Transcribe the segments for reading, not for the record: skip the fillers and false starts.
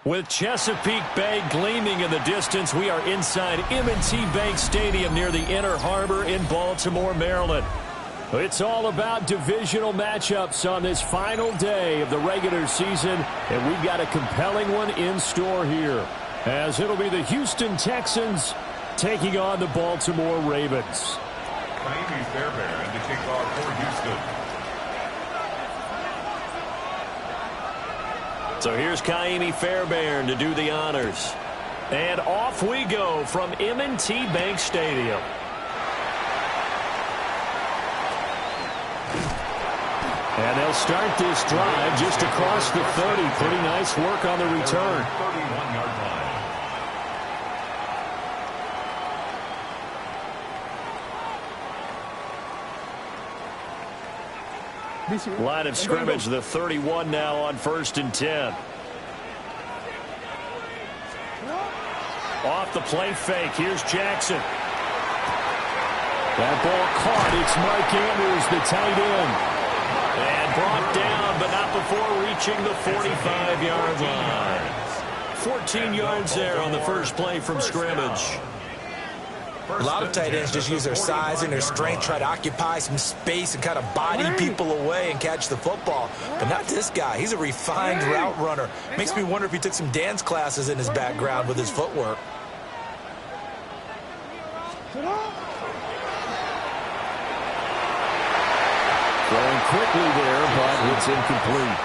With Chesapeake Bay gleaming in the distance, we are inside M&T Bank Stadium near the Inner Harbor in Baltimore, Maryland. It's all about divisional matchups on this final day of the regular season, and we've got a compelling one in store here, as it'll be the Houston Texans taking on the Baltimore Ravens. Miami Fairbairn to kick off for Houston. So here's Miami Fairbairn to do the honors. And off we go from M&T Bank Stadium. And they'll start this drive just across the 30. Pretty nice work on the return. 31-yard line. Line of scrimmage, the 31 now on 1st and 10. Off the play fake. Here's Jackson. That ball caught. It's Mike Andrews, the tight end. And brought down, but not before reaching the 45-yard line. 14 yards there on the first play from scrimmage. A lot of tight ends just use their size and their strength, try to occupy some space and kind of body people away and catch the football. But not this guy. He's a refined route runner. Makes me wonder if he took some dance classes in his background with his footwork. Throwing quickly there, but it's incomplete.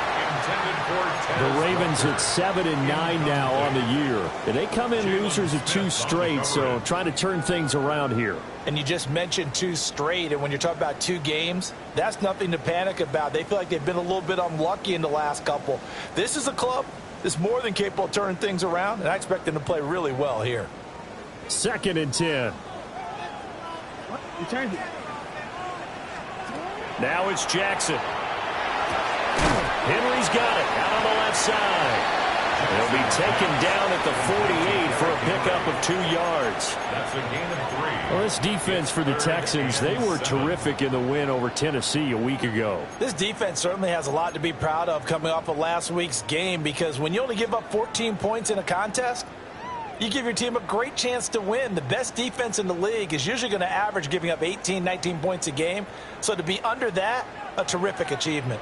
The Ravens at 7-9 now on the year. And they come in losers of 2 straight, so trying to turn things around here. And you just mentioned 2 straight, and when you're talking about 2 games, that's nothing to panic about. They feel like they've been a little bit unlucky in the last couple. This is a club that's more than capable of turning things around, and I expect them to play really well here. 2nd and 10. Now it's Jackson. Henry's got it out on the left side. He'll be taken down at the 48 for a pickup of 2 yards. That's a gain of 3. Well, this defense for the Texans, they were terrific in the win over Tennessee a week ago. This defense certainly has a lot to be proud of coming off of last week's game, because when you only give up 14 points in a contest, you give your team a great chance to win. The best defense in the league is usually going to average giving up 18, 19 points a game. So to be under that, a terrific achievement.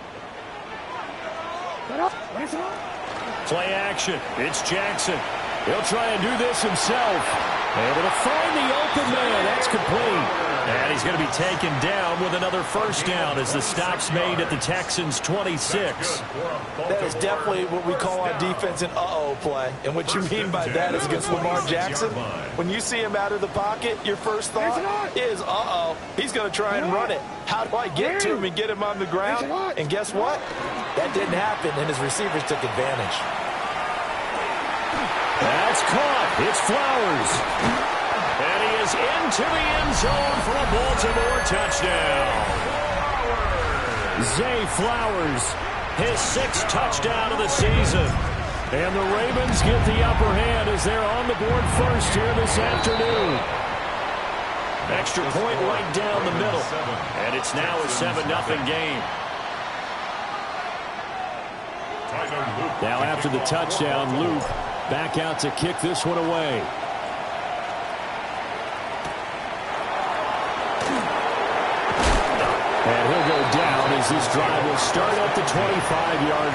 Play action. It's Jackson. He'll try and do this himself. Able to find the open man. That's complete. And he's going to be taken down with another first down as the stop's made at the Texans' 26. That is definitely what we call on defense an uh-oh play. And what you mean by that is against Lamar Jackson. When you see him out of the pocket, your first thought is, uh-oh, he's going to try and run it. How do I get to him and get him on the ground? And guess what? That didn't happen, and his receivers took advantage. That's caught. It's Flowers. And he is into the end zone for a Baltimore touchdown. Zay Flowers, his 6th touchdown of the season. And the Ravens get the upper hand as they're on the board first here this afternoon. Extra point right down the middle. And it's now a 7-0 game. Now after the touchdown, Luke back out to kick this one away. And he'll go down as this drive will start at the 25-yard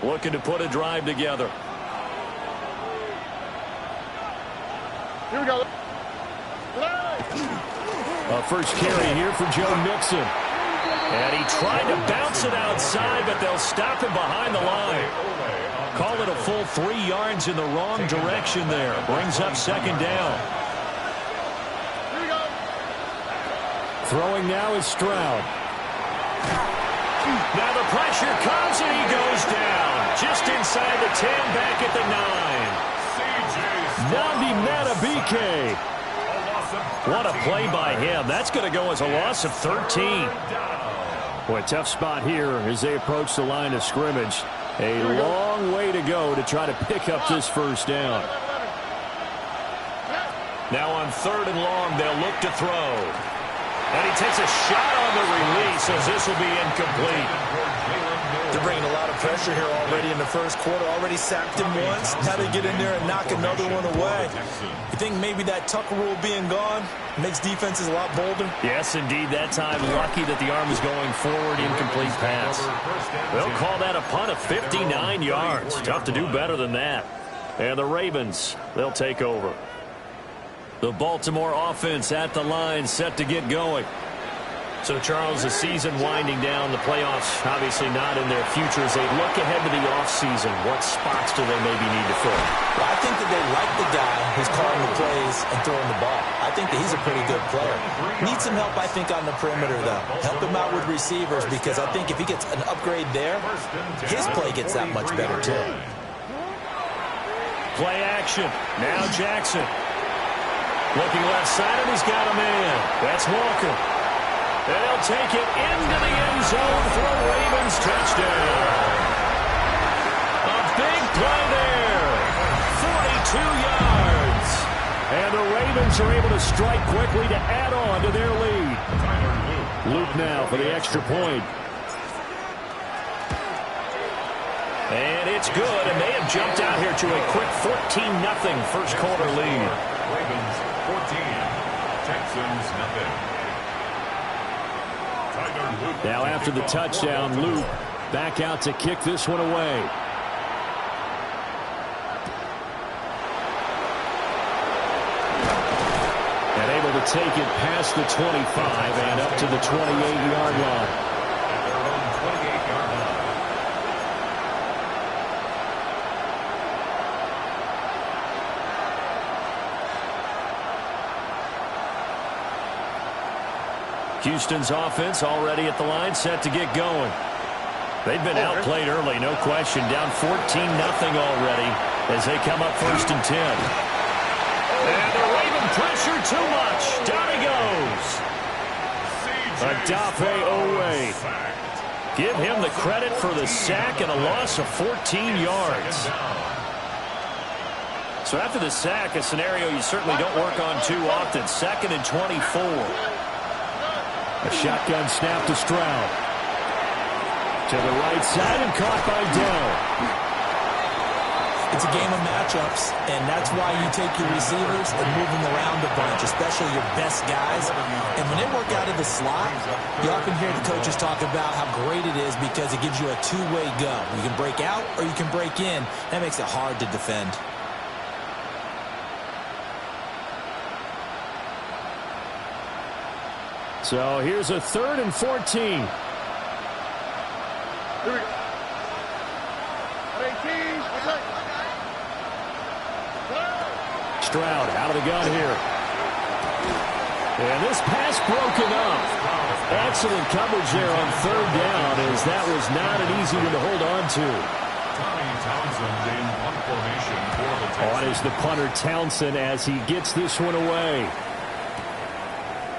line. Looking to put a drive together. Here we go. First carry here for Joe Mixon. And he tried to bounce it outside, but they'll stop him behind the line. Call it a full 3 yards in the wrong direction there. Brings up 2nd down. Here we go. Throwing now is Stroud. Now the pressure comes and he goes down. Just inside the 10, back at the 9. Nnamdi Madubuike. What a play by him. That's going to go as a loss of 13. Boy, tough spot here as they approach the line of scrimmage. A long way to go to try to pick up this first down. Now on 3rd and long, they'll look to throw. And he takes a shot on the release as this will be incomplete. They're bringing a lot of pressure here already in the first quarter. Already sacked him once. Now they get in there and knock another one away. You think maybe that Tucker rule being gone makes defenses a lot bolder? Yes, indeed. That time, lucky that the arm was going forward. Incomplete pass. They'll call that a punt of 59 yards. Tough to do better than that. And the Ravens, they'll take over. The Baltimore offense at the line, set to get going. So, Charles, the season winding down, the playoffs obviously not in their future. As they look ahead to the offseason, what spots do they maybe need to fill? Well, I think that they like the guy who's calling the plays and throwing the ball. I think that he's a pretty good player. Needs some help, I think, on the perimeter, though. Help him out with receivers, because I think if he gets an upgrade there, his play gets that much better, too. Play action. Now Jackson. Looking left side, and he's got a man. That's Walker. And they'll take it into the end zone for a Ravens touchdown. A big play there. 42 yards. And the Ravens are able to strike quickly to add on to their lead. Luke now for the extra point. And it's good, and they have jumped out here to a quick 14-0 first quarter lead. Ravens 14, Texans nothing. Now after the touchdown, Luke back out to kick this one away. And able to take it past the 25 and up to the 28-yard line. Houston's offense already at the line, set to get going. They've been outplayed early, no question. Down 14-0 already as they come up 1st and 10. And the Raven pressure too much. Down he goes. Adafe Owe. Give him the credit for the sack and a loss of 14 yards. So after the sack, a scenario you certainly don't work on too often. 2nd and 24. A shotgun snap to Stroud. To the right side and caught by Dell. It's a game of matchups, and that's why you take your receivers and move them around a bunch, especially your best guys. And when they work out of the slot, you often hear the coaches talk about how great it is because it gives you a two-way go. You can break out or you can break in. That makes it hard to defend. So here's a 3rd and 14. Here we go. 18, Stroud out of the gun here. And this pass broken up. Excellent coverage there on 3rd down, as that was not an easy one to hold on to. Townsend in punt formation for the Texans. On is the punter Townsend as he gets this one away.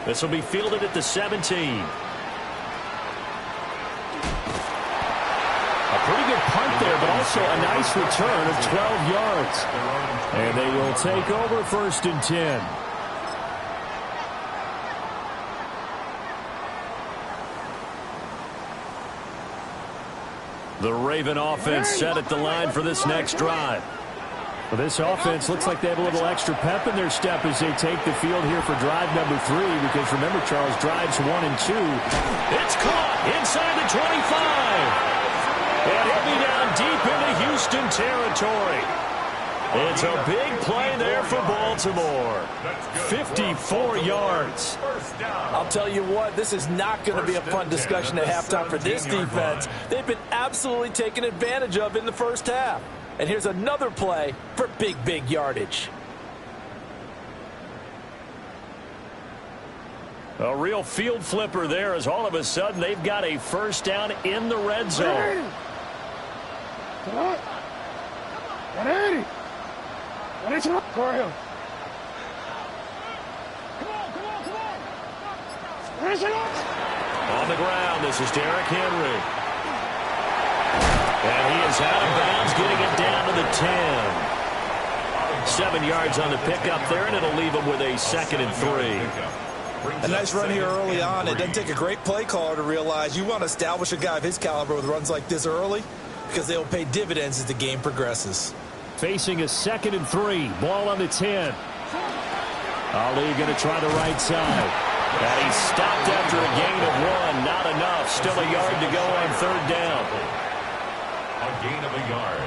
This will be fielded at the 17. A pretty good punt there, but also a nice return of 12 yards. And they will take over 1st and 10. The Raven offense set at the line for this next drive. Well, this offense looks like they have a little extra pep in their step as they take the field here for drive number 3, because remember, Charles, drives 1 and 2. It's caught inside the 25. And he'll be down deep into Houston territory. It's a big play there for Baltimore. 54 yards. I'll tell you what, this is not going to be a fun discussion at halftime for this defense. They've been absolutely taken advantage of in the first half. And here's another play for big, big yardage. A real field flipper there, as all of a sudden they've got a first down in the red zone. 180. 180. Corey Hill. On the ground, this is Derrick Henry. And he is out of bounds, getting it down to the 10. 7 yards on the pickup there, and it'll leave them with a 2nd and 3. A nice run here early on. It doesn't take a great play caller to realize you want to establish a guy of his caliber with runs like this early because they'll pay dividends as the game progresses. Facing a 2nd and 3. Ball on the 10. Ali going to try the right side. And he's stopped after a gain of 1. Not enough. Still a yard to go on 3rd down. A gain of a yard.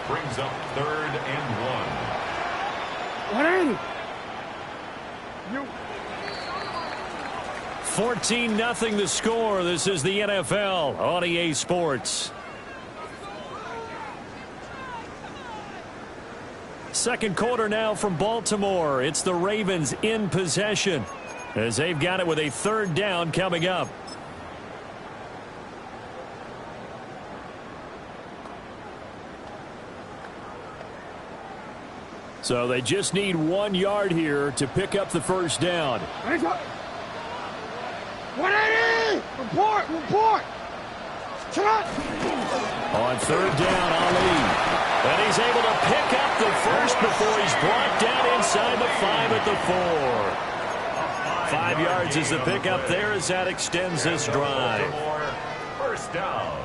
Brings up 3rd and 1. 14-0 the score. This is the NFL on EA Sports. Second quarter now from Baltimore. It's the Ravens in possession as they've got it with a 3rd down coming up. So they just need 1 yard here to pick up the 1st down. 180! Report! On 3rd down, Ali. And he's able to pick up the 1st before he's brought down inside the 5 at the 4. 5 yards is the pickup there as that extends this drive. 1st down.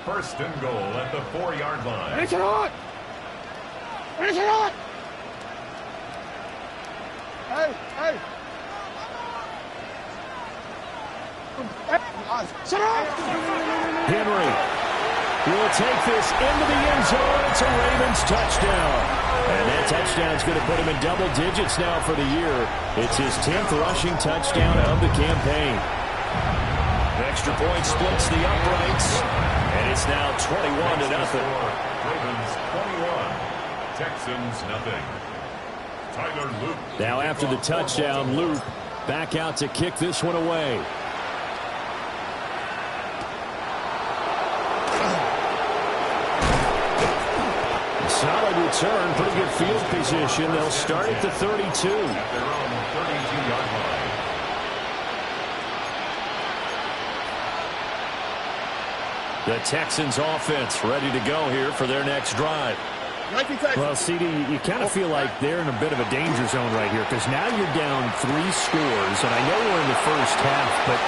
1st and goal at the 4-yard line. Finish it on! Hey! Henry will take this into the end zone. It's a Ravens touchdown. And that touchdown's going to put him in double digits now for the year. It's his 10th rushing touchdown of the campaign. Extra point splits the uprights. And it's now 21-0. Ravens 21. Texans nothing. Tyler Luke. Now after the touchdown, Luke back out to kick this one away. Solid return, pretty good field position. They'll start at the 32. At their own 32-yard line. The Texans offense ready to go here for their next drive. Well, CD, you kind of feel like they're in a bit of a danger zone right here because now you're down 3 scores, and I know we're in the first half, but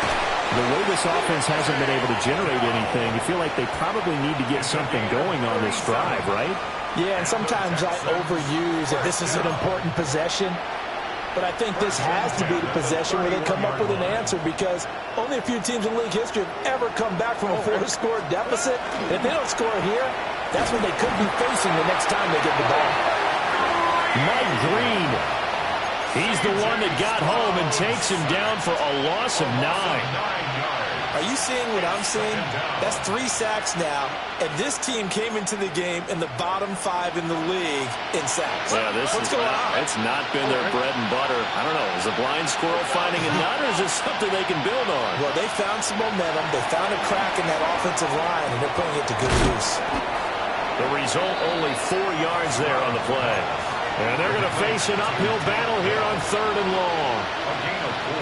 the way this offense hasn't been able to generate anything, you feel like they probably need to get something going on this drive, right? Yeah, and sometimes I overuse if this is an important possession. But I think this has to be the possession where they come up with an answer because only a few teams in league history have ever come back from a 4-score deficit. And if they don't score here, that's what they could be facing the next time they get the ball. Mike Green. He's the one that got home and takes him down for a loss of 9. Are you seeing what I'm seeing? That's 3 sacks now, and this team came into the game in the bottom 5 in the league in sacks. Yeah, What's going on? It's not been their bread and butter. I don't know. Is a blind squirrel finding a nut, or is this something they can build on? Well, they found some momentum. They found a crack in that offensive line, and they're putting it to good use. The result, only 4 yards there on the play. And they're going to face an uphill battle here on 3rd and long.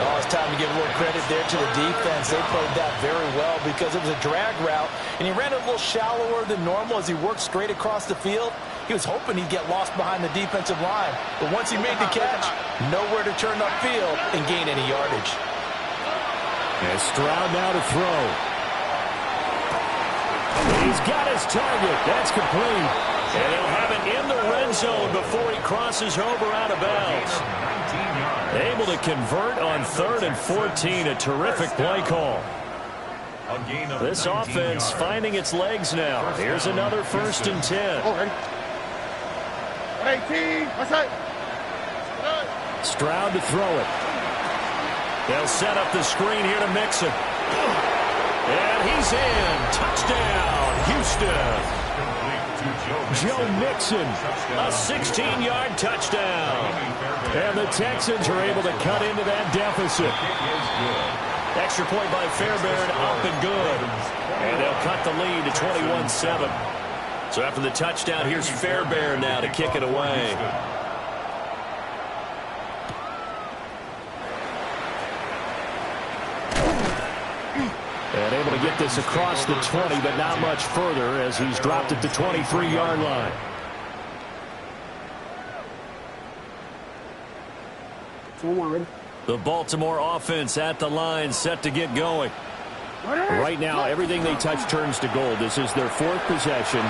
Oh, it's time to give a little credit there to the defense. They played that very well because it was a drag route, and he ran it a little shallower than normal as he worked straight across the field. He was hoping he'd get lost behind the defensive line, but once he made the catch, nowhere to turn upfield and gain any yardage. And Stroud now to throw. He's got his target. That's complete. And he'll have it in the red zone before he crosses over out of bounds. Able to convert on 3rd and 14. A terrific play call. This offense finding its legs now. Here's another 1st and 10. 18. What's that? Stroud to throw it. They'll set up the screen here to Mixon. And he's in. Touchdown, Houston. Joe Mixon, a 16-yard touchdown. And the Texans are able to cut into that deficit. Extra point by Fairbairn, up and good. And they'll cut the lead to 21-7. So after the touchdown, here's Fairbairn now to kick it away. And able to get this across the 20, but not much further as he's dropped at the 23-yard line. The Baltimore offense at the line, set to get going. Right now, everything they touch turns to gold. This is their 4th possession.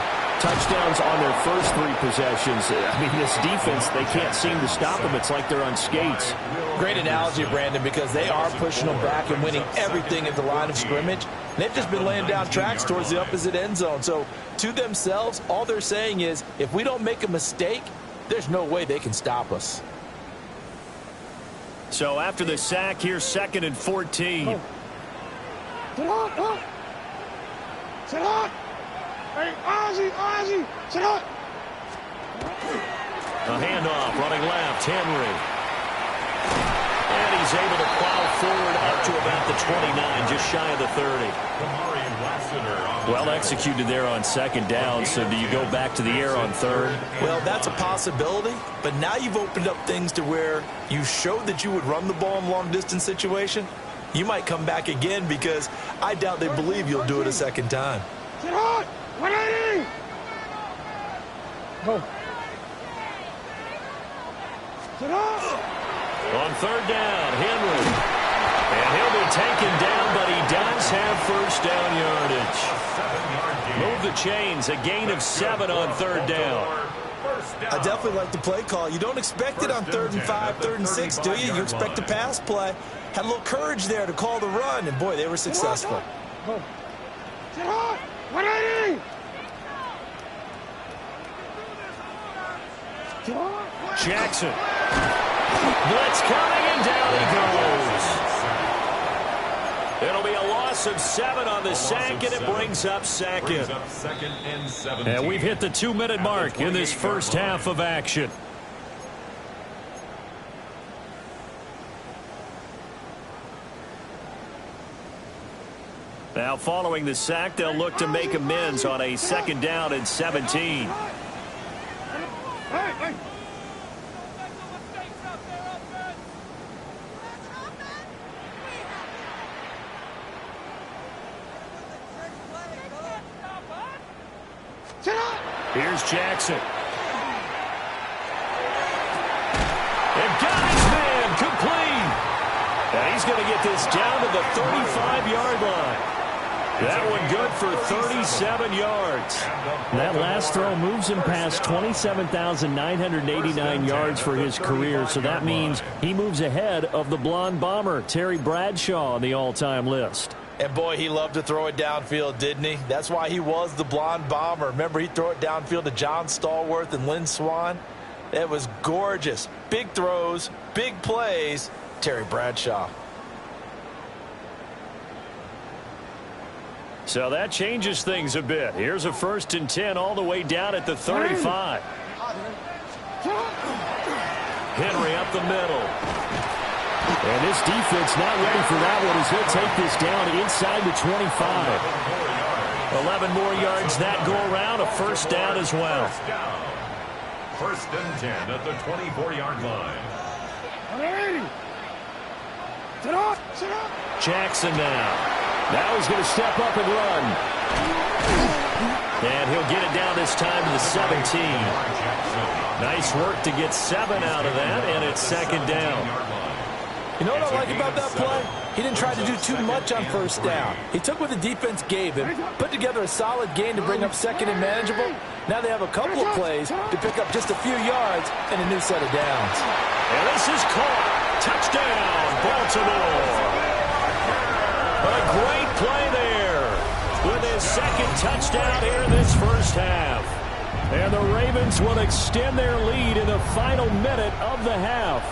Touchdowns on their first 3 possessions. I mean, this defense, they can't seem to stop them. It's like they're on skates. Great analogy, Brandon, because they are pushing them back and winning everything at the line of scrimmage. They've just been laying down tracks towards the opposite end zone. So, to themselves, all they're saying is, if we don't make a mistake, there's no way they can stop us. So, after the sack, here's 2nd and 14. Sit on! Sit on! Hey, Ozzy! Sit on! A handoff, running left, Henry. And he's able to plow forward up to about the 29, just shy of the 30. Well executed there on 2nd down, so do you go back to the air on 3rd? Well, that's a possibility, but now you've opened up things to where you showed that you would run the ball in long-distance situation. You might come back again because I doubt they believe you'll do it a 2nd time. Sit on! 180! Go. Sit on! On 3rd down, Henry. And he'll be taken down, but he does have first down yardage. Move the chains, a gain of 7 on 3rd down. I definitely like the play call. You don't expect it on 3rd and 5, 3rd and 6, do you? You expect a pass play. Had a little courage there to call the run, and boy, they were successful. Sit on! 180! Jackson. Blitz coming, and down he goes. It'll be a loss of 7 on the sack, and it brings up 2nd. And we've hit the 2-minute mark in this first half of action. Now, following the sack, they'll look to make amends on a 2nd down and 17. Hey! Sit on! Here's Jackson. And got his man complete. And he's going to get this down to the 35-yard line. That one good for 37 yards. That last throw moves him past 27,989 yards for his career, so that means he moves ahead of the blonde bomber, Terry Bradshaw, on the all-time list. And boy, he loved to throw it downfield, didn't he? That's why he was the blonde bomber. Remember, he'd throw it downfield to John Stallworth and Lynn Swann? It was gorgeous. Big throws, big plays. Terry Bradshaw. So that changes things a bit. Here's a 1st and 10 all the way down at the 35. Henry up the middle. And this defense not ready for that one as he'll take this down inside the 25. 11 more yards that go around, a 1st down as well. 1st and 10 at the 24-yard line. 180! Sit on! Sit on! Jackson now. Now he's going to step up and run. And he'll get it down this time to the 17. Nice work to get 7 out of that, and it's 2nd down. You know what I like about that play? He didn't try to do too much on 1st down. He took what the defense gave him, put together a solid gain to bring up 2nd and manageable. Now they have a couple of plays to pick up just a few yards and a new set of downs. And this is caught. Touchdown, Baltimore. A great play there with his 2nd touchdown here in this first half. And the Ravens will extend their lead in the final minute of the half.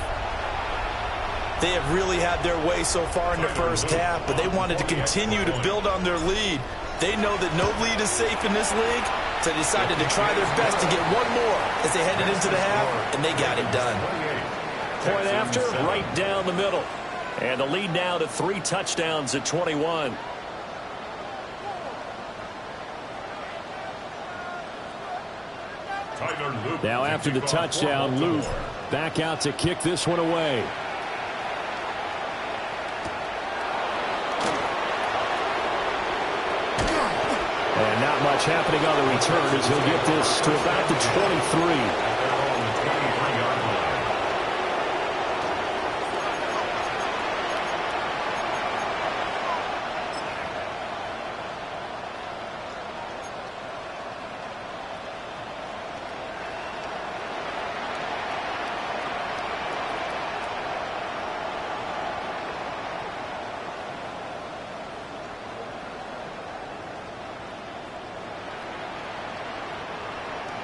They have really had their way so far in the first half, but they wanted to continue to build on their lead. They know that no lead is safe in this league, so they decided to try their best to get one more as they headed into the half, and they got it done. Point after, right down the middle. And the lead now to 3 touchdowns at 21. Now after the touchdown, Luke back out to kick this one away. And not much happening on the return as he'll get this to about the 23.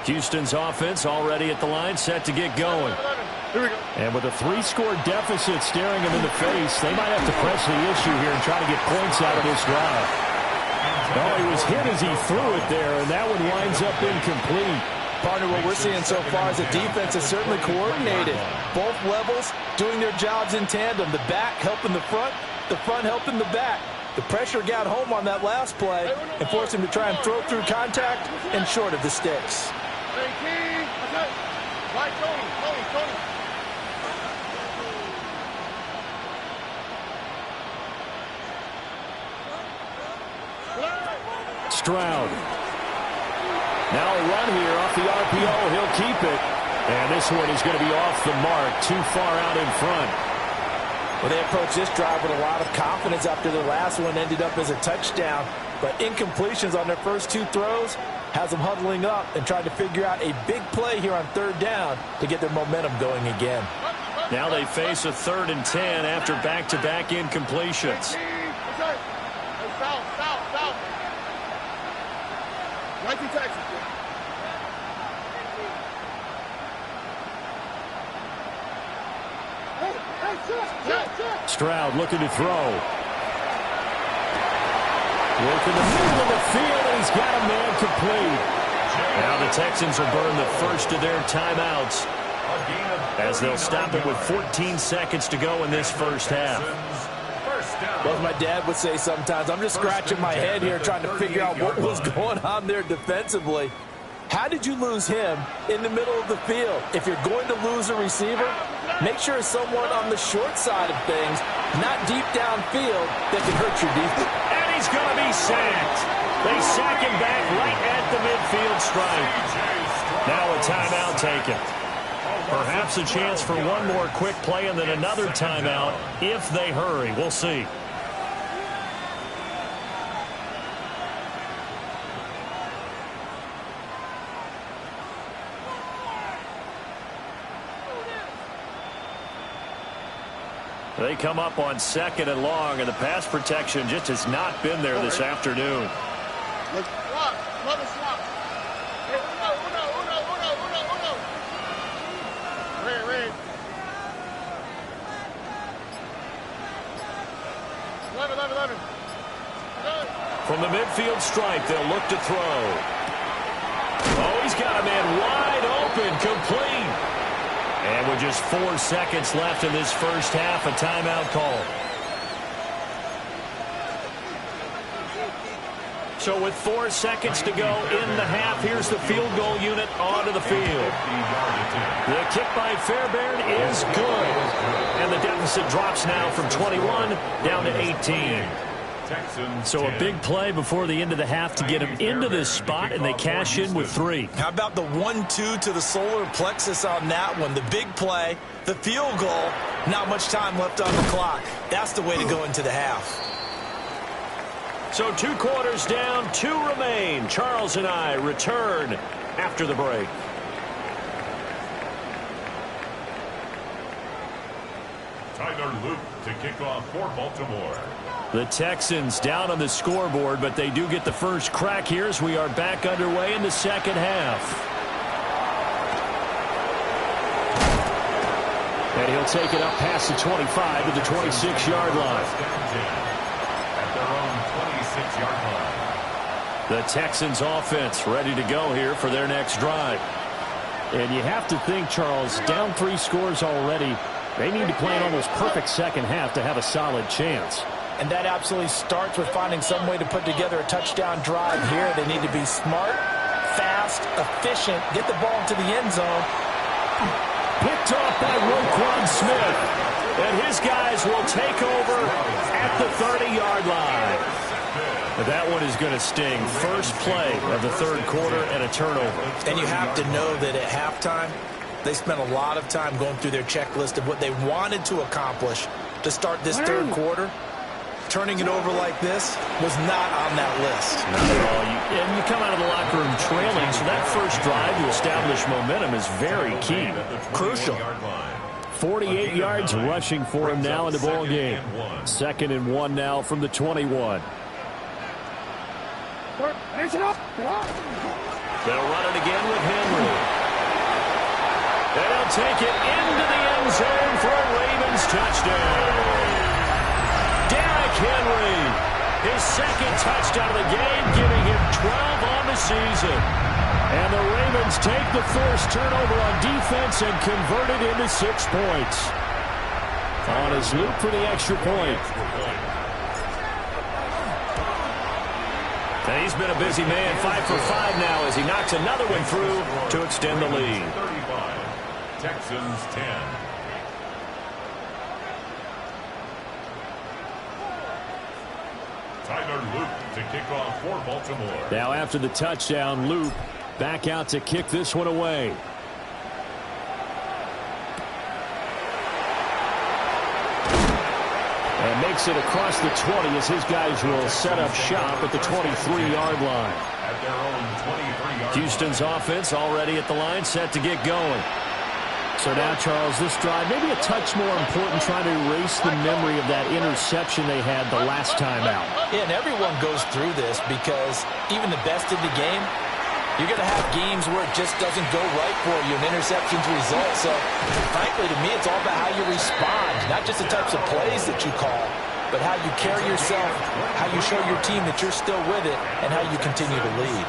Houston's offense already at the line, set to get going. Here we go. And with a 3-score deficit staring them in the face, they might have to press the issue here and try to get points out of this drive. Oh, he was hit as he threw it there, and that one winds up incomplete. Partner, what we're seeing so far is the defense is certainly coordinated. Both levels doing their jobs in tandem. The back helping the front helping the back. The pressure got home on that last play and forced him to try and throw through contact and short of the sticks. Hey, King. Okay. Right, Tony. Stroud. Now a run here off the RPO. He'll keep it. And this one is going to be off the mark, too far out in front. Well, they approached this drive with a lot of confidence after the last one ended up as a touchdown. But incompletions on their first 2 throws has them huddling up and trying to figure out a big play here on 3rd down to get their momentum going again. Now they face a 3rd and 10 after back-to-back incompletions. Okay. South. Right to Texas. Stroud looking to throw. Work in the middle of the field, and he's got a man complete. Now the Texans will burn the first of their timeouts as they'll stop it with 14 seconds to go in this first half. Well, as my dad would say sometimes, I'm just scratching my head here trying to figure out what was going on there defensively. How did you lose him in the middle of the field? If you're going to lose a receiver, make sure it's someone on the short side of things, not deep downfield, that can hurt your defense. And he's going to be sacked. They sack him back right at the midfield stripe. Now a timeout taken. Perhaps a chance for one more quick play and then another timeout if they hurry. We'll see. They come up on 2nd and long, and the pass protection just has not been there this afternoon. From the midfield stripe, they'll look to throw. Oh, he's got a man wide open, complete. And with just 4 seconds left in this first half, a timeout call. So with 4 seconds to go in the half, here's the field goal unit onto the field. The kick by Fairbairn is good. And the deficit drops now from 21 down to 18. So a big play before the end of the half to get him into this spot, and they cash in with 3. How about the 1-2 to the solar plexus on that one? The big play, the field goal, not much time left on the clock. That's the way to go into the half. So 2 quarters down, 2 remain. Charles and I return after the break. Tyler Luke to kick off for Baltimore. The Texans down on the scoreboard, but they do get the first crack here as we are back underway in the second half. And he'll take it up past the 25 to the 26-yard line. At their own 26-yard line. The Texans offense ready to go here for their next drive. And you have to think, Charles, down 3 scores already. They need to play an almost perfect second half to have a solid chance. And that absolutely starts with finding some way to put together a touchdown drive here. They need to be smart, fast, efficient, get the ball into the end zone. Picked off by Roquan Smith. And his guys will take over at the 30-yard line. That one is going to sting. First play of the 3rd quarter and a turnover. And you have to know that at halftime, they spent a lot of time going through their checklist of what they wanted to accomplish to start this 3rd quarter. Turning it over like this was not on that list. Not at all. And you come out of the locker room trailing, so that first drive to establish momentum is very key. Crucial. 48 yards rushing for him now in the ball game. 2nd and 1 now from the 21. They'll run it again with Henry. And they'll take it into the end zone for a Ravens touchdown. Derrick Henry, his second touchdown of the game, giving him 12 on the season. And the Ravens take the forced turnover on defense and convert it into 6 points. On his loop for the extra point. And he's been a busy man, 5 for 5 now as he knocks another one through to extend the lead. 35, Texans 10. Tyler Luke to kick off for Baltimore. Now after the touchdown, Luke back out to kick this one away. And makes it across the 20 as his guys will set up shop at the 23-yard line. At their own 23-yard Houston's offense already at the line, set to get going. So now, Charles, this drive maybe a touch more important, trying to erase the memory of that interception they had the last time out. Yeah, and everyone goes through this because even the best in the game, you're going to have games where it just doesn't go right for you, and interceptions result. So, frankly, to me, it's all about how you respond, not just the types of plays that you call, but how you carry yourself, how you show your team that you're still with it, and how you continue to lead.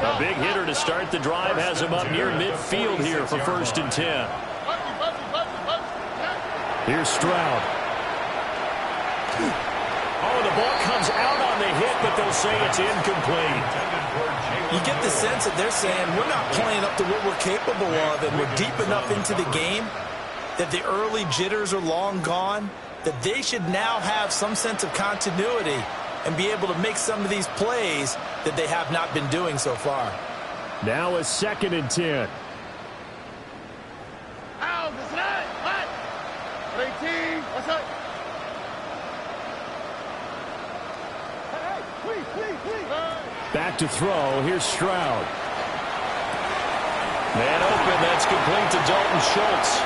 A big hitter to start the drive has him up near midfield here for 1st and 10. Here's Stroud. Oh, the ball comes out on the hit, but they'll say it's incomplete. You get the sense that they're saying we're not playing up to what we're capable of, and we're deep enough into the game that the early jitters are long gone, that they should now have some sense of continuity and be able to make some of these plays that they have not been doing so far. Now a 2nd and 10. Out, this is it. What? 18. What's up? Hey, please. Back to throw. Here's Stroud. Man open. That's complete to Dalton Schultz.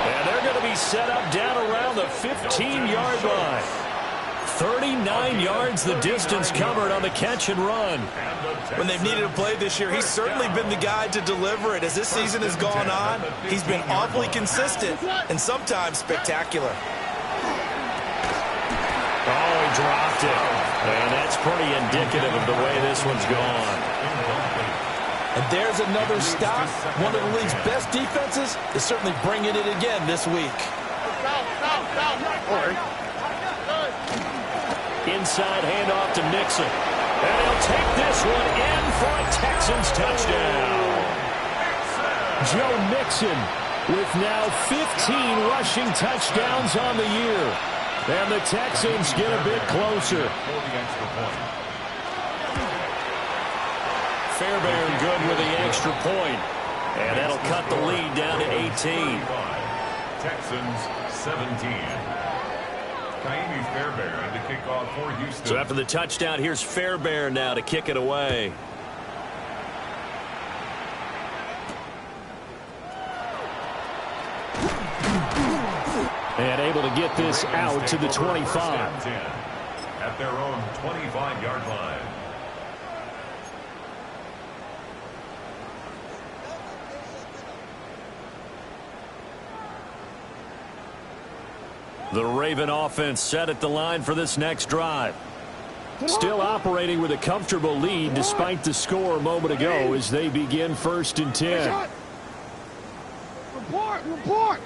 And they're going to be set up down around the 15-yard line. 39 yards the distance covered on the catch and run. When they've needed a play this year, he's certainly been the guy to deliver it. As this season has gone on, he's been awfully consistent and sometimes spectacular. Oh, he dropped it. And that's pretty indicative of the way this one's gone. And there's another stop. One of the league's best defenses is certainly bringing it again this week. Inside handoff to Mixon. And he'll take this one in for a Texans touchdown. Joe Mixon with now 15 rushing touchdowns on the year. And the Texans get a bit closer. Fairbairn good with the extra point. And that'll cut the lead down to 18. Texans 17. Kaimi Fairbairn to kick off for Houston. So after the touchdown, here's Fairbairn now to kick it away. And able to get this out to the 25. At their own 25-yard line. The Raven offense set at the line for this next drive. Still operating with a comfortable lead despite the score a moment ago as they begin 1st and 10. Report.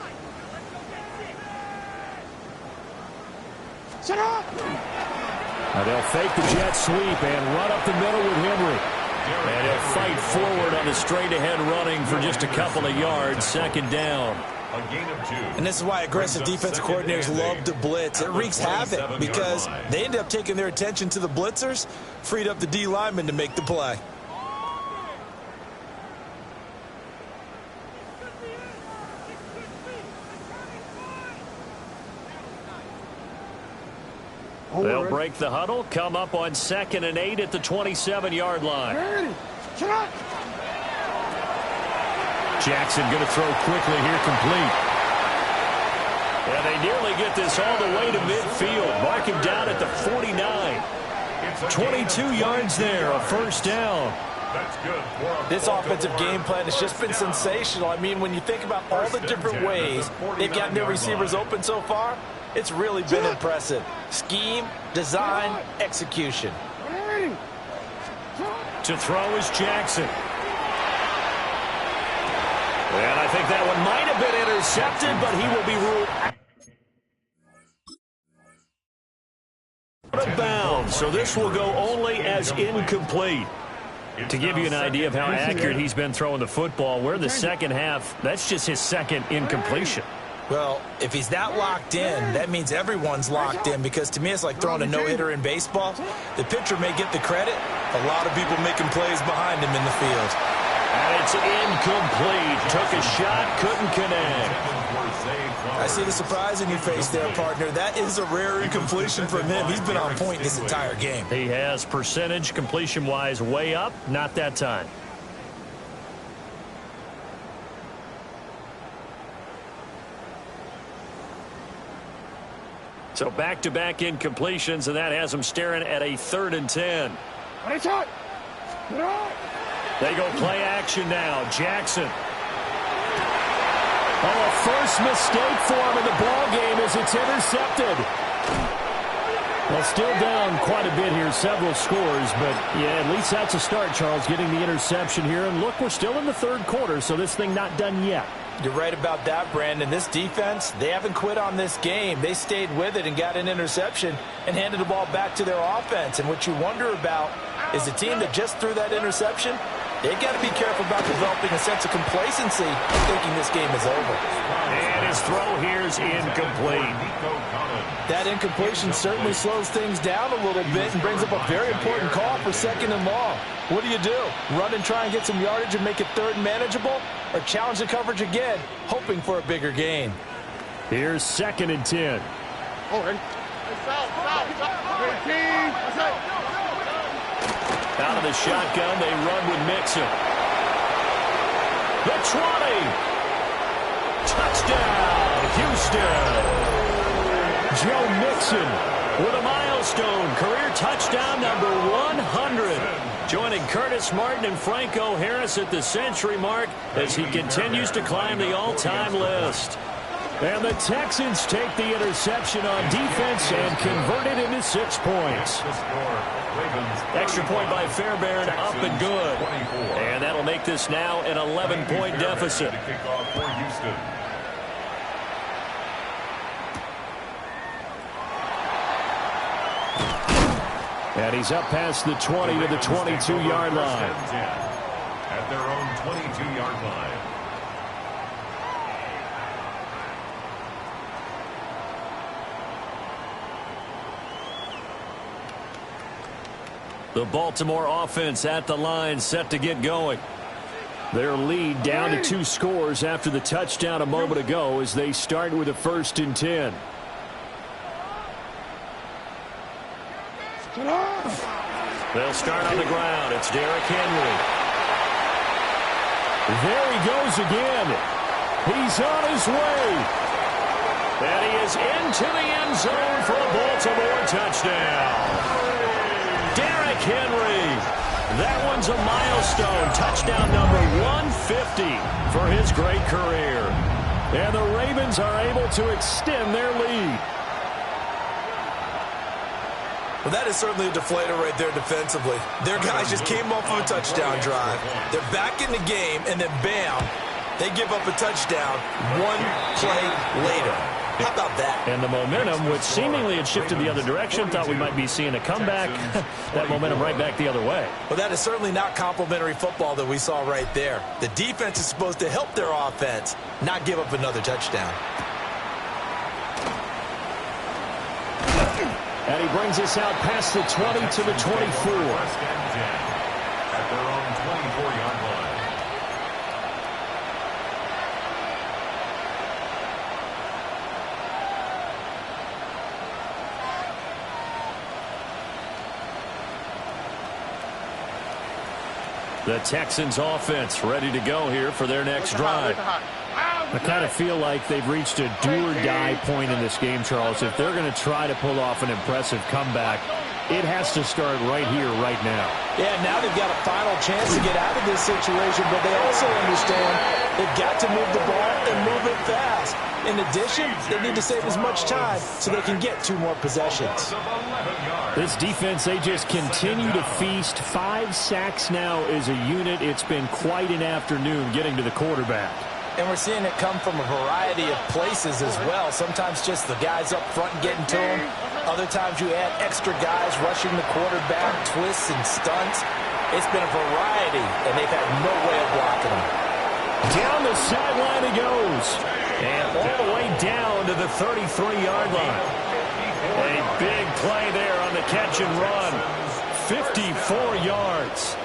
Set up. Now they'll fake the jet sweep and run up the middle with Henry. And he'll fight forward on the straight-ahead running for just a couple of yards. 2nd down. A gain of 2. And this is why aggressive defensive coordinators love to blitz. It wreaks havoc because they end up taking their attention to the blitzers, freed up the D lineman to make the play. They'll break the huddle, come up on 2nd and 8 at the 27-yard line. Jackson going to throw quickly here, complete. And they nearly get this all the way to midfield. Mark him down at the 49. 22 yards there, a first down. That's good. This offensive game plan has just been sensational. I mean, when you think about all the different ways they've gotten their receivers open so far, it's really been impressive. Scheme, design, execution. To throw is Jackson. And I think that one might have been intercepted, but he will be ruled out of bounds. So this will go only as incomplete. To give you an idea of how accurate he's been throwing the football, we're in the second half. That's just his second incompletion. Well, if he's that locked in, that means everyone's locked in, because to me it's like throwing a no-hitter in baseball. The pitcher may get the credit, a lot of people making plays behind him in the field. And it's incomplete. Took a shot, couldn't connect. I see the surprise in your face there, partner. That is a rare incompletion from him. He's been on point this entire game. He has percentage completion-wise way up, not that time. So back-to-back incompletions, and that has him staring at a 3rd and 10. They go play action now. Jackson. Oh, a first mistake for him in the ball game as it's intercepted. Well, still down quite a bit here, several scores, but yeah, at least that's a start, Charles, getting the interception here. And look, we're still in the 3rd quarter, so this thing not done yet. You're right about that, Brandon. This defense, they haven't quit on this game. They stayed with it and got an interception and handed the ball back to their offense. And what you wonder about is the team that just threw that interception, they got to be careful about developing a sense of complacency, thinking this game is over. And his throw here is incomplete. That incompletion certainly slows things down a little bit and brings up a very important call for 2nd and long. What do? Run and try and get some yardage and make it 3rd and manageable? Or challenge the coverage again, hoping for a bigger gain? Here's 2nd and 10. Out of the shotgun, they run with Mixon. The 20. Touchdown, Houston. Joe Mixon with a milestone career touchdown number 100. Joining Curtis Martin and Franco Harris at the century mark as he continues to climb the all-time list. And the Texans take the interception on defense and convert it into 6 points. Extra point by Fairbairn, up and good. And that'll make this now an 11-point deficit. And he's up past the 20 to the 22-yard line. At their own 22-yard line. The Baltimore offense at the line, set to get going. Their lead down to 2 scores after the touchdown a moment ago as they start with a 1st and 10. They'll start on the ground. It's Derrick Henry. There he goes again. He's on his way. And he is into the end zone for a Baltimore touchdown. Derrick Henry. That one's a milestone. Touchdown number 150 for his great career. And the Ravens are able to extend their lead. Well, that is certainly a deflator right there defensively. Their guys just came off of a touchdown drive. They're back in the game, and then bam, they give up a touchdown 1 play later. How about that? And the momentum, which seemingly had shifted the other direction, thought we might be seeing a comeback. That momentum right back the other way. Well, that is certainly not complimentary football that we saw right there. The defense is supposed to help their offense, not give up another touchdown. And he brings us out past the 20 to the 24. At their own 24-yard line. The Texans offense ready to go here for their next drive. I kind of feel like they've reached a do-or-die point in this game, Charles. If they're going to try to pull off an impressive comeback, it has to start right here, right now. Yeah, now they've got a final chance to get out of this situation, but they also understand they've got to move the ball and move it fast. In addition, they need to save as much time so they can get 2 more possessions. This defense, they just continue to feast. 5 sacks now as a unit. It's been quite an afternoon getting to the quarterback. And we're seeing it come from a variety of places as well. Sometimes just the guys up front getting to him. Other times you add extra guys rushing the quarterback, twists and stunts. It's been a variety, and they've had no way of blocking him. Down the sideline he goes. And all the way down to the 33-yard line. A big play there on the catch and run. 54 yards.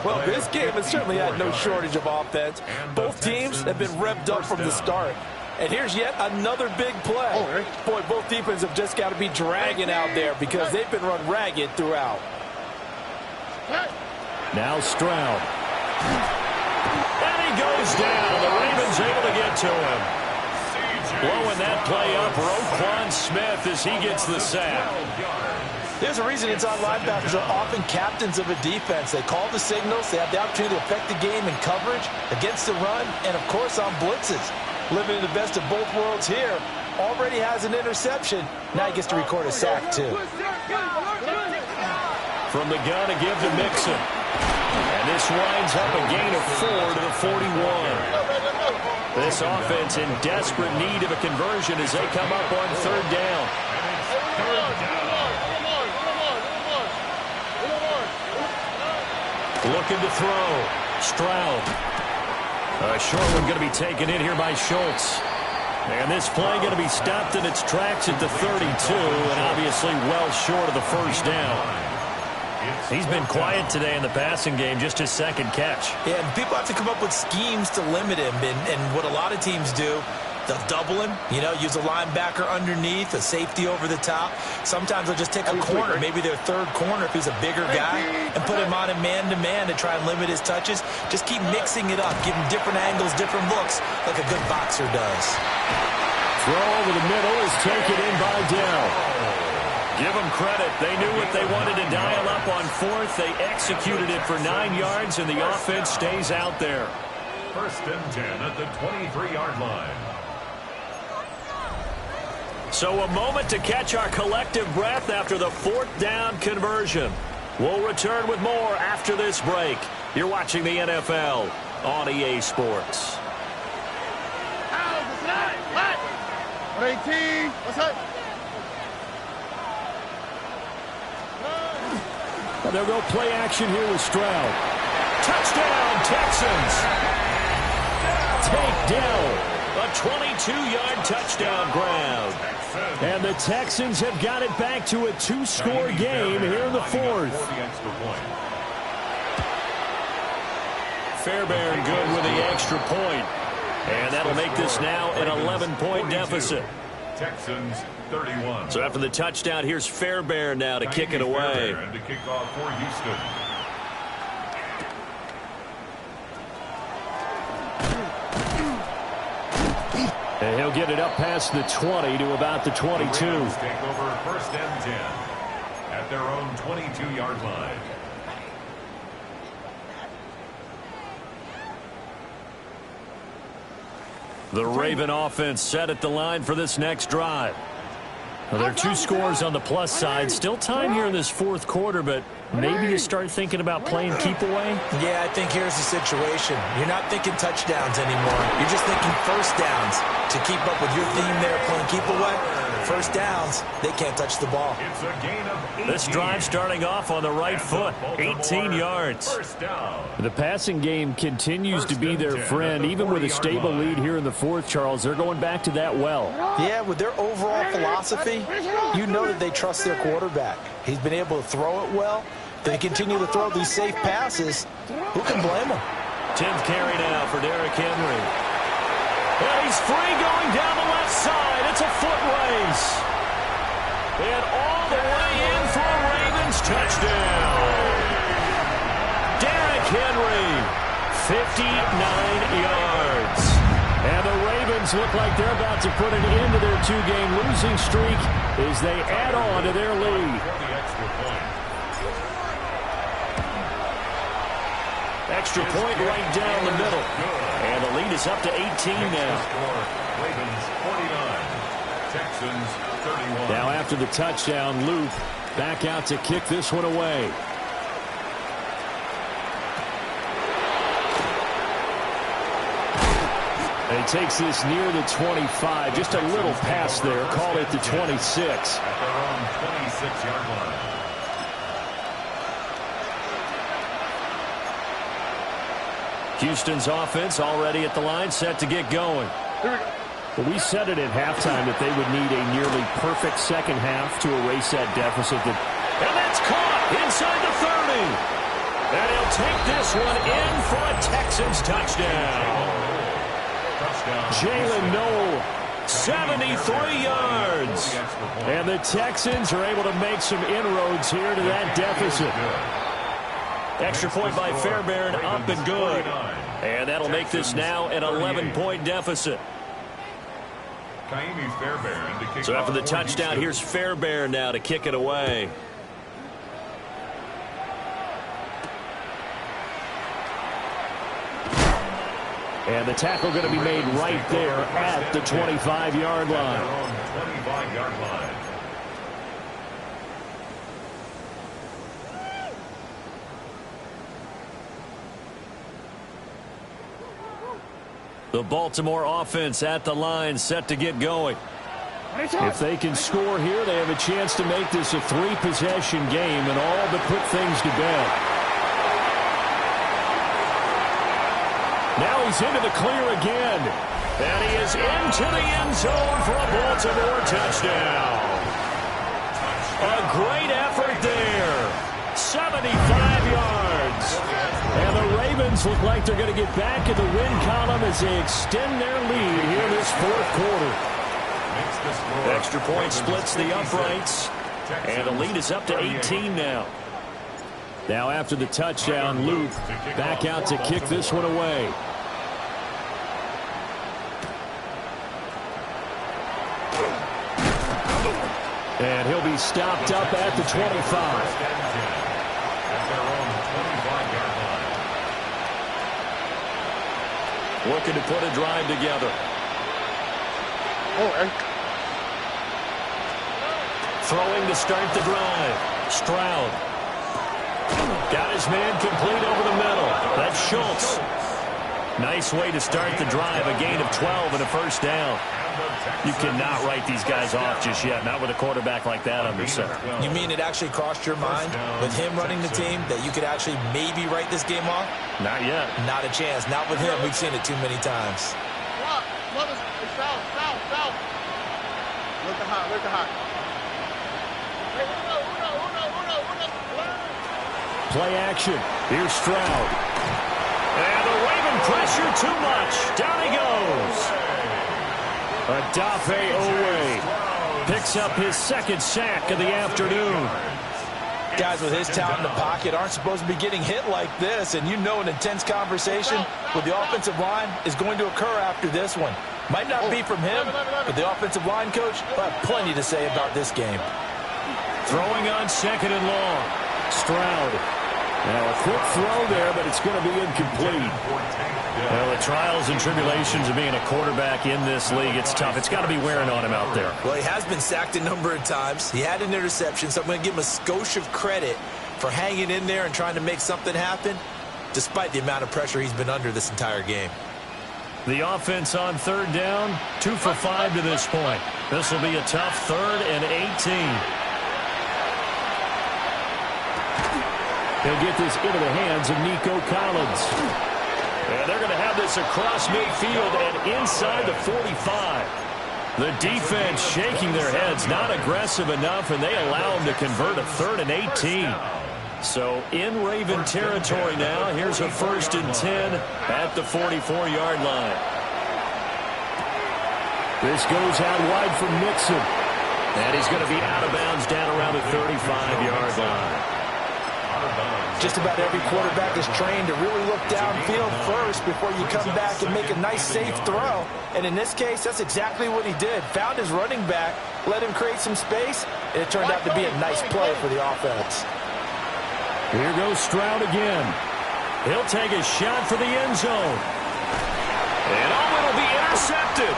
Well, this game has certainly had no shortage of offense. Both teams have been revved up from the start. And here's yet another big play. Boy, both defenses have just got to be dragging out there because they've been run ragged throughout. Now Stroud. And he goes down. The Ravens able to get to him. Blowing that play up, Roquan Smith as he gets the sack. There's a reason inside linebackers are often captains of a defense. They call the signals. They have the opportunity to affect the game in coverage, against the run, and, of course, on blitzes. Living in the best of both worlds here. Already has an interception. Now he gets to record a sack, too. From the gun to give to Mixon. And this winds up a gain of 4 to the 41. This offense in desperate need of a conversion as they come up on 3rd down. Looking to throw. Stroud. A short one going to be taken in here by Schultz. And this play going to be stopped in its tracks at the 32, and obviously well short of the 1st down. He's been quiet today in the passing game, just his 2nd catch. Yeah, and people have to come up with schemes to limit him, and what a lot of teams do, they'll double him, use a linebacker underneath, a safety over the top. Sometimes they'll just take a corner, maybe their 3rd corner if he's a bigger guy, and put him on a man-to-man to try and limit his touches. Just keep mixing it up, give him different angles, different looks, like a good boxer does. Throw over the middle is taken in by Dell. Give them credit. They knew what they wanted to dial up on 4th. They executed it for 9 yards, and the offense stays out there. 1st and 10 at the 23-yard line. So a moment to catch our collective breath after the 4th down conversion. We'll return with more after this break. You're watching the NFL on EA Sports. 18. What's up? They'll go play action here with Stroud. Touchdown, Texans. Take Dell. A 22-yard touchdown grab. And the Texans have got it back to a 2-score game here in the 4th. Fairbairn good with the extra point. And that'll make this now an 11-point deficit. Texans 31. So after the touchdown, here's Fairbairn now to kick it away. And to kick off for Houston. And he'll get it up past the 20 to about the 22. The Ravens take over 1st and 10 at their own 22-yard line. The Raven offense set at the line for this next drive. Well, there are 2 scores on the plus side. Still time here in this 4th quarter, but maybe you start thinking about playing keep away? Yeah, I think here's the situation. You're not thinking touchdowns anymore. You're just thinking 1st downs. To keep up with your theme there, playing keep away, 1st downs, they can't touch the ball. It's a gain of 18. This drive starting off on the right foot, 18 yards. 1st down. The passing game continues to be their friend. Even with a stable lead here in the 4th, Charles, they're going back to that well. Yeah, with their overall philosophy, you know that they trust their quarterback. He's been able to throw it well. They continue to throw these safe passes. Who can blame them? 10th carry now for Derrick Henry. And he's free going down the left side. It's a foot race. And all the way in for a Ravens touchdown. Derrick Henry, 59 yards. And the Ravens look like they're about to put an end to their two-game losing streak as they add on to their lead. Extra point right down the middle. And the lead is up to 18 now. Ravens 49, Texans 31. Now after the touchdown, loop back out to kick this one away. And he takes this near the 25. Just a little pass there. Call it the 26. At their own 26-yard line. Houston's offense already at the line, set to get going. Well, we said it at halftime that they would need a nearly perfect second half to erase that deficit. And that's caught inside the 30. And he'll take this one in for a Texans touchdown. Jalen Noel, 73 yards. And the Texans are able to make some inroads here to that deficit. Extra point by Fairbairn, up and good. And that'll make this now an 11-point deficit. So after the touchdown, here's Fairbairn now to kick it away. And the tackle going to be made right there at the 25-yard line. The Baltimore offense at the line, set to get going. If they can score here, they have a chance to make this a three-possession game and all but put things to bed. Now he's into the clear again. And he is into the end zone for a Baltimore touchdown. A great effort there. 75 yards. And the Ravens look like they're going to get back in the win column as they extend their lead here this fourth quarter. Extra point splits the uprights. And the lead is up to 18 now. Now after the touchdown, loop back out to kick this one away. And he'll be stopped up at the 25. Looking to put a drive together. Throwing to start the drive. Stroud. Got his man complete over the middle. That's Schultz. Nice way to start the drive. A gain of 12 and a first down. You cannot write these guys off just yet. Not with a quarterback like that under center. You mean it actually crossed your mind with him running the team that you could actually maybe write this game off? Not yet. Not a chance. Not with him. We've seen it too many times. Look hot. Play action. Here's Stroud. And the Raven pressure too much. Down he goes. Adafe Owe picks up his second sack of the afternoon. Guys with his talent in the pocket aren't supposed to be getting hit like this, and you know an intense conversation with the offensive line is going to occur after this one. Might not be from him, but the offensive line coach will have plenty to say about this game. Throwing on second and long. Stroud. Now a quick throw there, but it's going to be incomplete. Well, the trials and tribulations of being a quarterback in this league, it's tough. It's got to be wearing on him out there. Well, he has been sacked a number of times. He had an interception, so I'm going to give him a skosh of credit for hanging in there and trying to make something happen, despite the amount of pressure he's been under this entire game. The offense on third down, 2 for 5 to this point. This will be a tough 3rd and 18. He'll get this into the hands of Nico Collins. And they're going to have this across midfield and inside the 45. The defense shaking their heads, not aggressive enough, and they allow them to convert a 3rd and 18. So in Raven territory now, here's a 1st and 10 at the 44-yard line. This goes out wide from Mixon. And he's going to be out of bounds down around the 35-yard line. Just about every quarterback is trained to really look downfield first before you come back and make a nice, safe throw. And in this case, that's exactly what he did. Found his running back, let him create some space, and it turned out to be a nice play for the offense. Here goes Stroud again. He'll take a shot for the end zone. And it'll be intercepted.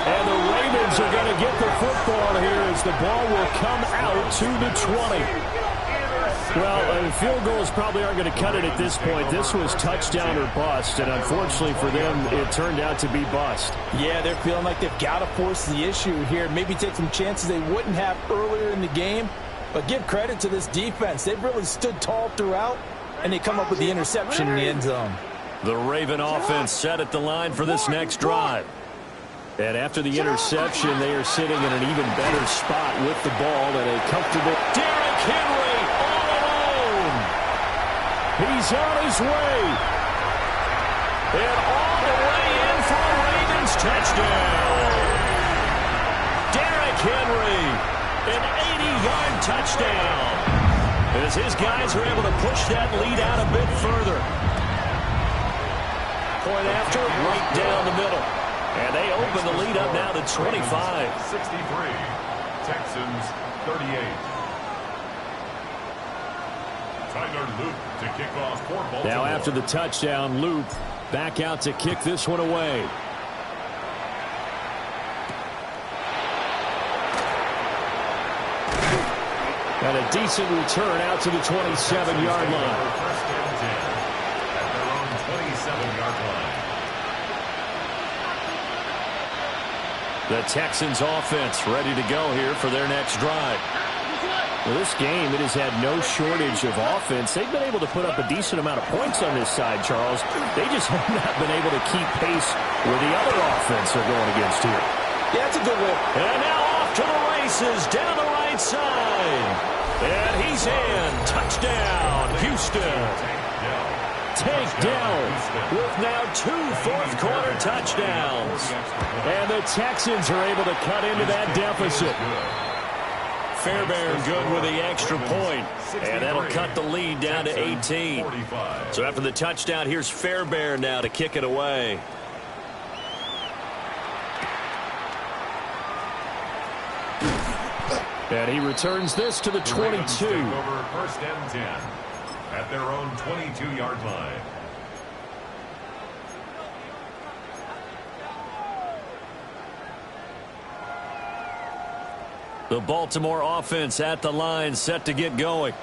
And the Ravens are going to get the football here as the ball will come out to the 20. Well, field goals probably aren't going to cut it at this point. This was touchdown or bust, and unfortunately for them, it turned out to be bust. Yeah, they're feeling like they've got to force the issue here. Maybe take some chances they wouldn't have earlier in the game. But give credit to this defense. They've really stood tall throughout, and they come up with the interception in the end zone. The Raven offense set at the line for this next drive. And after the interception, they are sitting in an even better spot with the ball and a comfortable Derrick Henry all alone. He's on his way. And all the way in for a Ravens touchdown. Derrick Henry, an 80-yard touchdown. As his guys are able to push that lead out a bit further. Point after, right down the middle. And they open the lead up now to 25. 63. Texans 38. Tyler Loop to kick off for Baltimore. Now after the touchdown, Loop back out to kick this one away. And a decent return out to the 27-yard line. First and 10 at their own 27-yard line. The Texans offense ready to go here for their next drive. Well, this game, it has had no shortage of offense. They've been able to put up a decent amount of points on this side, Charles. They just have not been able to keep pace with the other offense they're going against here. Yeah, that's a good one. And now off to the races down the right side. And he's in. Touchdown, Houston. Takedown with now 2 fourth-quarter touchdowns. And the Texans are able to cut into that deficit. Fairbairn good with the extra point. And that'll cut the lead down to 18. So after the touchdown, here's Fairbairn now to kick it away. And he returns this to the 22. Over first and 10 at their own 22-yard line. The Baltimore offense at the line, set to get going.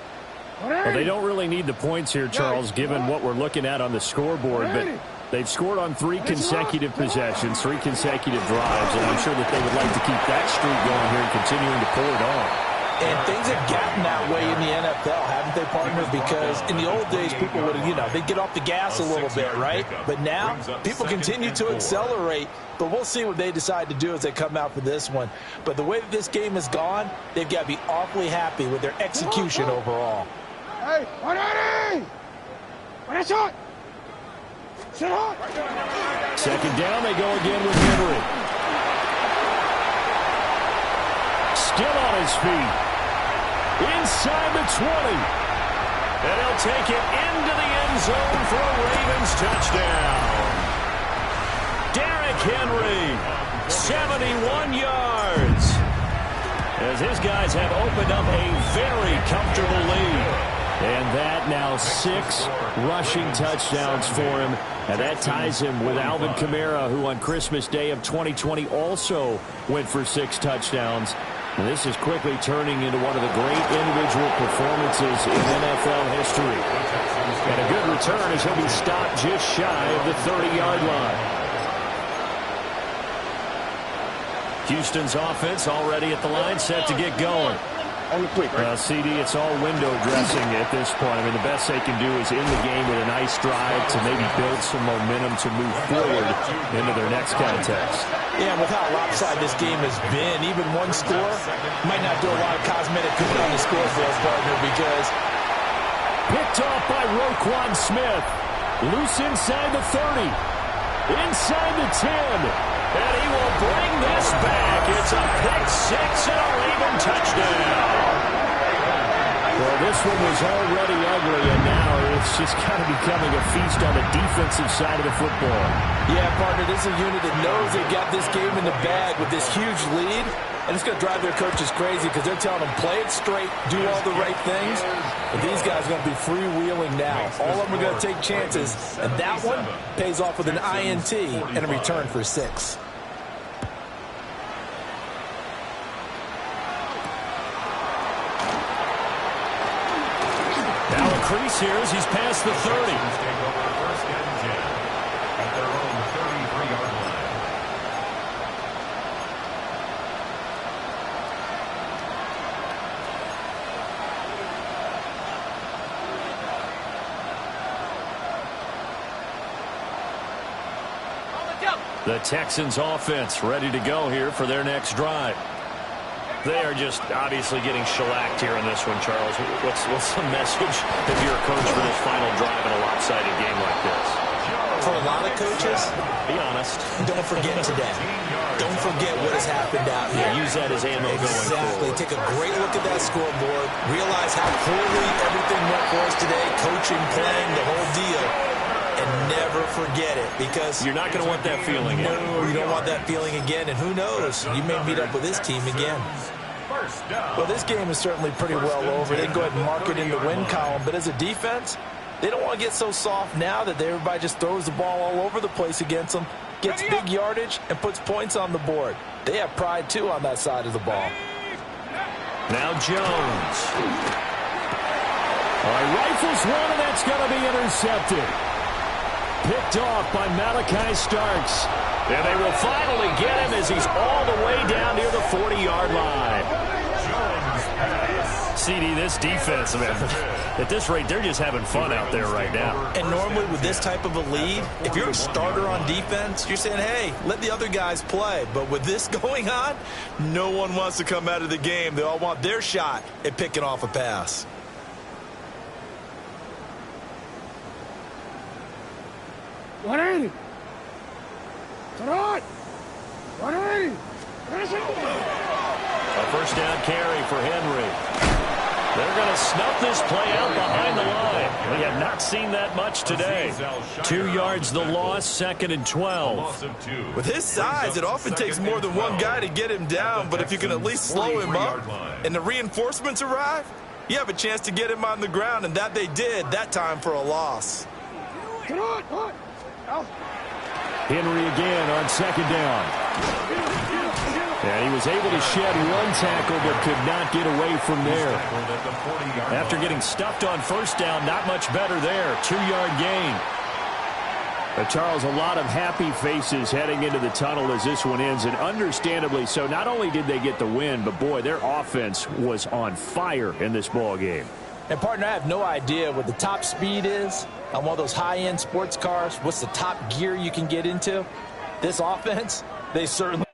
Well, they don't really need the points here, Charles, given what we're looking at on the scoreboard. But they've scored on 3 consecutive possessions, 3 consecutive drives, and I'm sure that they would like to keep that streak going here and continuing to pull it on. And things have gotten that way in the NFL, haven't they, partner? Because in the old days, people would, they'd get off the gas a little bit, right? But now, people continue to accelerate. But we'll see what they decide to do as they come out for this one. But the way that this game has gone, they've got to be awfully happy with their execution overall. Hey, 180! What is it? Second down, they go again with Henry. Still on his feet. Inside the 20. And he'll take it into the end zone for a Ravens touchdown. Derrick Henry, 71 yards. As his guys have opened up a very comfortable lead. And that now 6 rushing touchdowns for him. And that ties him with Alvin Kamara, who on Christmas Day of 2020 also went for 6 touchdowns. And this is quickly turning into one of the great individual performances in NFL history. And a good return as he'll be stopped just shy of the 30-yard line. Houston's offense already at the line, set to get going. CD, it's all window dressing at this point. I mean, the best they can do is in the game with a nice drive to maybe build some momentum to move forward into their next contest. Yeah, with how lopsided this game has been, even one score might not do a lot of cosmetic good on the scoreboard, partner, because picked off by Roquan Smith. Loose inside the 30. Inside the 10. And he will bring this back. It's a pick 6 and a Raven touchdown. Well, this one was already ugly, and now it's just kind of becoming a feast on the defensive side of the football. Yeah, partner, this is a unit that knows they've got this game in the bag with this huge lead, and it's going to drive their coaches crazy because they're telling them, play it straight, do all the right things. But these guys are going to be freewheeling now. All of them are going to take chances, and that one pays off with an INT and a return for 6. Now a crease here as he's past the 30. Take over first and 10 at their own 33-yard line. The Texans offense ready to go here for their next drive. They are just obviously getting shellacked here in this one, Charles. What's the message if you're a coach for this final drive in a lopsided game like this? For a lot of coaches, be honest. Don't forget today. Don't forget what has happened out here. Yeah, use that as ammo going forward. Take a great look at that scoreboard. Realize how poorly everything went for us today. Coaching, playing, the whole deal. And never forget it, because you're not going to want that feeling again. No, you don't want that feeling again. And who knows? You may meet up with this team again. Well, this game is certainly pretty well over. They can go ahead and mark it in the win column. But as a defense, they don't want to get so soft now that everybody just throws the ball all over the place against them, gets big yardage, and puts points on the board. They have pride, too, on that side of the ball. Now Jones. All right, rifles one, and that's going to be intercepted. Picked off by Malachi Starks. And they will finally get him as he's all the way down near the 40-yard line. CD, this defense, man, at this rate, they're just having fun out there right now. And normally with this type of a lead, if you're a starter on defense, you're saying, hey, let the other guys play. But with this going on, no one wants to come out of the game. They all want their shot at picking off a pass. What is it? A first down carry for Henry. They're going to snuff this play out behind the line. We have not seen that much today. 2 yards the loss, 2nd and 12. With his size, it often takes more than one guy to get him down, but if you can at least slow him up and the reinforcements arrive, you have a chance to get him on the ground, and that they did that time for a loss. Henry again on 2nd down. And he was able to shed one tackle but could not get away from there. After getting stuffed on 1st down, not much better there. 2-yard gain. But Charles, a lot of happy faces heading into the tunnel as this one ends, and understandably so. Not only did they get the win, but boy, their offense was on fire in this ball game. And partner, I have no idea what the top speed is on one of those high-end sports cars. What's the top gear you can get into? This offense, they certainly